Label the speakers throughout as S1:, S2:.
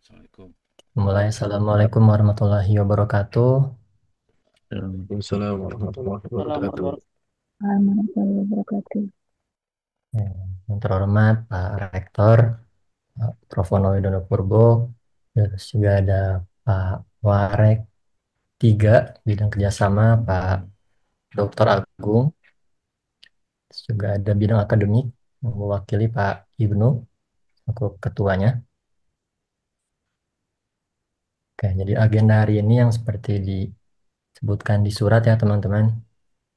S1: Assalamualaikum.
S2: Mulai, Assalamualaikum warahmatullahi wabarakatuh.
S1: Waalaikumsalam warahmatullahi wabarakatuh.
S3: Warahmatullahi wabarakatuh.
S2: Ya, yang terhormat Pak Rektor, Pak Prof. Widodo Purbo, terus juga ada Pak Warek 3 bidang kerjasama, Pak Dr. Agung, terus juga ada bidang akademik yang mewakili Pak Ibnu, aku ketuanya. Oke, jadi agenda hari ini yang seperti disebutkan di surat ya teman-teman,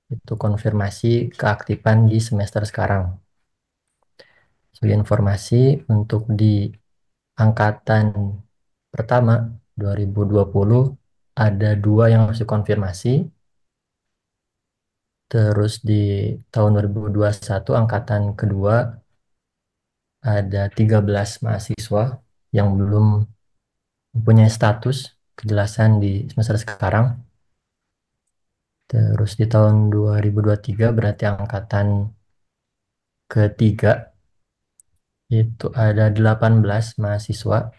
S2: itu konfirmasi keaktifan di semester sekarang. Sebagai informasi untuk di angkatan pertama 2020 ada 2 yang masuk konfirmasi. Terus di tahun 2021 angkatan kedua ada 13 mahasiswa yang belum mempunyai status kejelasan di semester sekarang. Terus di tahun 2023 berarti angkatan ketiga itu ada 18 mahasiswa,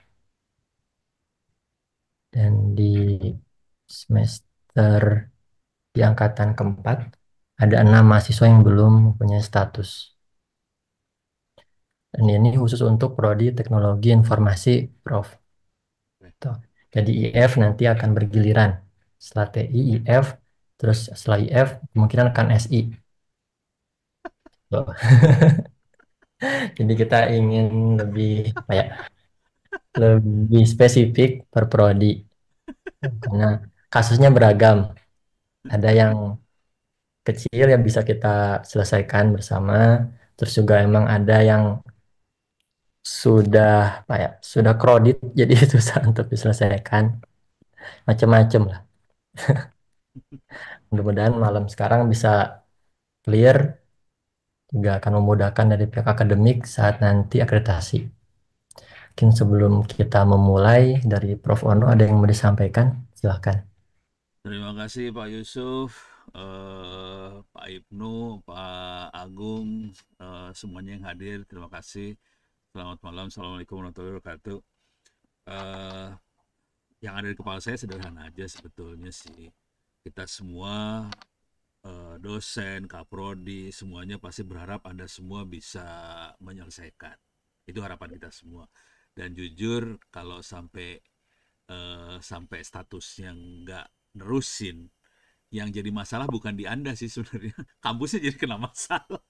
S2: dan di semester di angkatan keempat ada 6 mahasiswa yang belum mempunyai status. Dan ini khusus untuk Prodi Teknologi Informasi, Prof. Tuh. Jadi IF nanti akan bergiliran. Setelah TI, IF, terus setelah IF kemungkinan akan SI. Tuh. Jadi kita ingin lebih apa ya, lebih spesifik per prodi karena kasusnya beragam. Ada yang kecil yang bisa kita selesaikan bersama, terus juga emang ada yang sudah apa ya, sudah kredit jadi susah untuk diselesaikan, macam-macam lah. Mudah-mudahan malam sekarang bisa clear, juga akan memudahkan dari pihak akademik saat nanti akreditasi. Mungkin sebelum kita memulai dari Prof. Ono ada yang mau disampaikan, silahkan.
S1: Terima kasih Pak Yusuf, Pak Ibnu, Pak Agung, semuanya yang hadir. Terima kasih. Selamat malam. Assalamualaikum warahmatullahi wabarakatuh. Eh, yang ada di kepala saya sederhana aja sebetulnya sih. Kita semua dosen, kaprodi, semuanya pasti berharap Anda semua bisa menyelesaikan. Itu harapan kita semua. Dan jujur kalau sampai statusnya nggak nerusin, yang jadi masalah bukan di Anda sih sebenarnya. Kampusnya jadi kena masalah.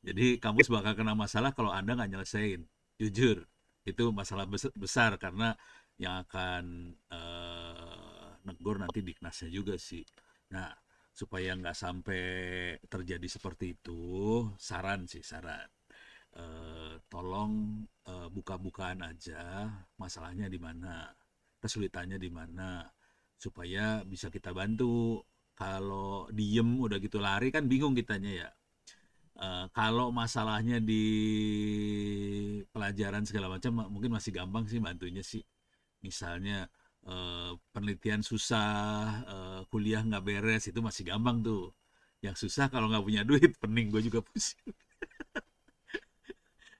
S1: Jadi kampus bakal kena masalah kalau Anda nggak nyelesain. Jujur, itu masalah besar karena yang akan negur nanti Diknasnya juga sih. Nah, supaya nggak sampai terjadi seperti itu, saran sih, saran. Tolong buka-bukaan aja masalahnya di mana, kesulitannya di mana, supaya bisa kita bantu. Kalau diem udah gitu lari kan bingung kitanya ya. Kalau masalahnya di pelajaran segala macam mungkin masih gampang sih bantunya sih. Misalnya penelitian susah, kuliah nggak beres itu masih gampang tuh. Yang susah kalau nggak punya duit, pening gue juga pusing.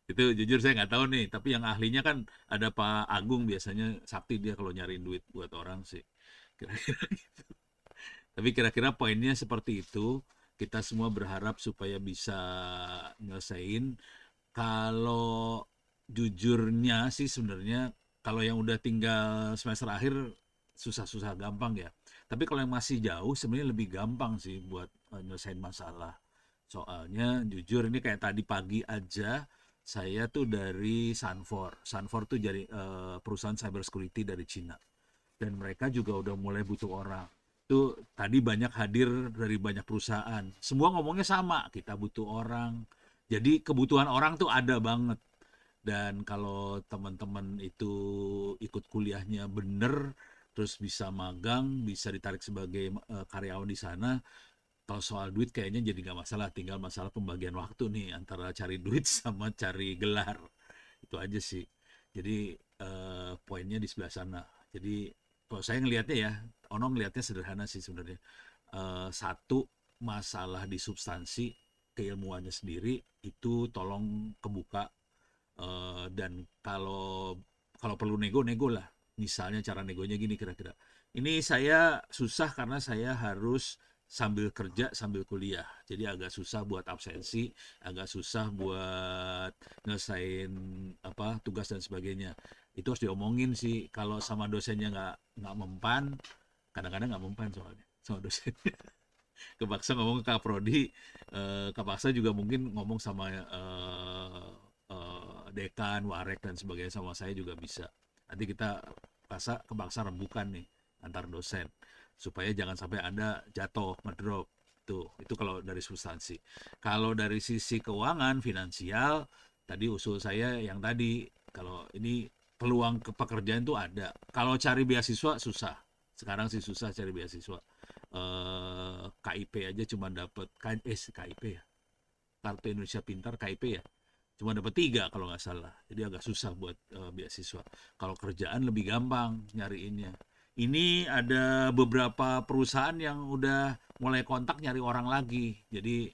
S1: Itu jujur saya nggak tahu nih, tapi yang ahlinya kan ada Pak Agung, biasanya sakti dia kalau nyariin duit buat orang sih. Kira-kira gitu. Tapi kira-kira poinnya seperti itu. Kita semua berharap supaya bisa nyelesain. Kalau jujurnya sih sebenarnya kalau yang udah tinggal semester akhir susah-susah gampang ya. Tapi kalau yang masih jauh sebenarnya lebih gampang sih buat nyelesain masalah. Soalnya jujur ini kayak tadi pagi aja saya tuh dari Sanfor. Sanfor tuh jadi perusahaan cyber security dari Cina. Dan mereka juga udah mulai butuh orang. Tuh tadi banyak hadir dari banyak perusahaan. Semua ngomongnya sama, kita butuh orang. Jadi kebutuhan orang tuh ada banget. Dan kalau teman-teman itu ikut kuliahnya bener, terus bisa magang, bisa ditarik sebagai karyawan di sana, kalau soal duit kayaknya jadi nggak masalah, tinggal masalah pembagian waktu nih antara cari duit sama cari gelar. Itu aja sih. Jadi poinnya di sebelah sana. Jadi kalau saya ngelihatnya ya, Ono ngelihatnya sederhana sih sebenarnya. Satu, masalah di substansi keilmuannya sendiri itu tolong kebuka. Dan kalau kalau perlu nego lah. Misalnya cara negonya gini kira-kira. Ini saya susah karena saya harus sambil kerja sambil kuliah. Jadi agak susah buat absensi, agak susah buat ngelesain apa tugas dan sebagainya. Itu harus diomongin sih. Kalau sama dosennya nggak mempan, kadang-kadang nggak mempan soalnya sama dosen. Kepaksa ngomong ke Kaprodi, kepaksa juga mungkin ngomong sama dekan, warek dan sebagainya sama saya juga bisa. Nanti kita kepaksa rembukan nih antar dosen supaya jangan sampai Anda jatuh, ngedrop. Itu kalau dari substansi. Kalau dari sisi keuangan, finansial, tadi usul saya yang tadi, kalau ini peluang ke pekerjaan itu ada. Kalau cari beasiswa susah. Sekarang sih susah cari beasiswa. KIP aja cuma dapat KIP ya. Kartu Indonesia Pintar KIP ya. Cuma dapat 3 kalau nggak salah. Jadi agak susah buat beasiswa. Kalau kerjaan lebih gampang nyariinnya. Ini ada beberapa perusahaan yang udah mulai kontak nyari orang lagi. Jadi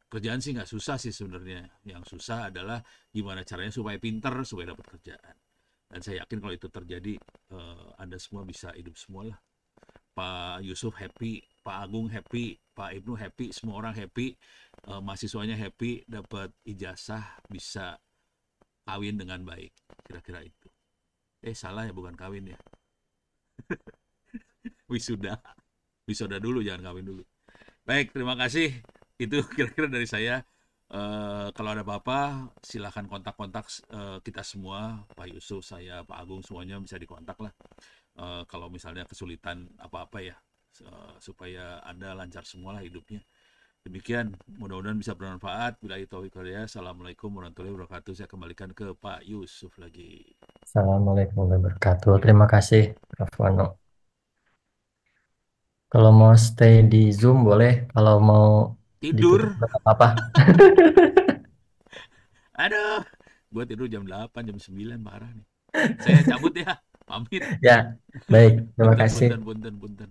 S1: kerjaan sih nggak susah sih sebenarnya. Yang susah adalah gimana caranya supaya pinter, supaya dapat kerjaan. Dan saya yakin kalau itu terjadi, Anda semua bisa hidup semua lah. Pak Yusuf happy, Pak Agung happy, Pak Ibnu happy, semua orang happy, mahasiswanya happy, dapat ijazah, bisa kawin dengan baik. Kira-kira itu. Salah ya, bukan kawin ya. Wisuda. Wisuda dulu, jangan kawin dulu. Baik, terima kasih. Itu kira-kira dari saya. Kalau ada apa-apa, silahkan kontak-kontak kita semua, Pak Yusuf, saya, Pak Agung, semuanya bisa dikontak lah. Kalau misalnya kesulitan apa-apa ya, supaya Anda lancar semualah hidupnya. Demikian, mudah-mudahan bisa bermanfaat. Bila itu Assalamualaikum warahmatullahi wabarakatuh. Saya kembalikan ke Pak Yusuf lagi.
S2: Assalamualaikum warahmatullahi wabarakatuh. Terima kasih, Prof. Wano. Kalau mau stay di Zoom boleh, kalau mau ditutup
S1: Tidur.
S2: apa?
S1: Aduh, gue tidur jam 8, jam 9, parah nih. Saya cabut ya, pamit.
S2: Ya, baik. Terima
S1: Punten,
S2: kasih.
S1: punten, punten, punten.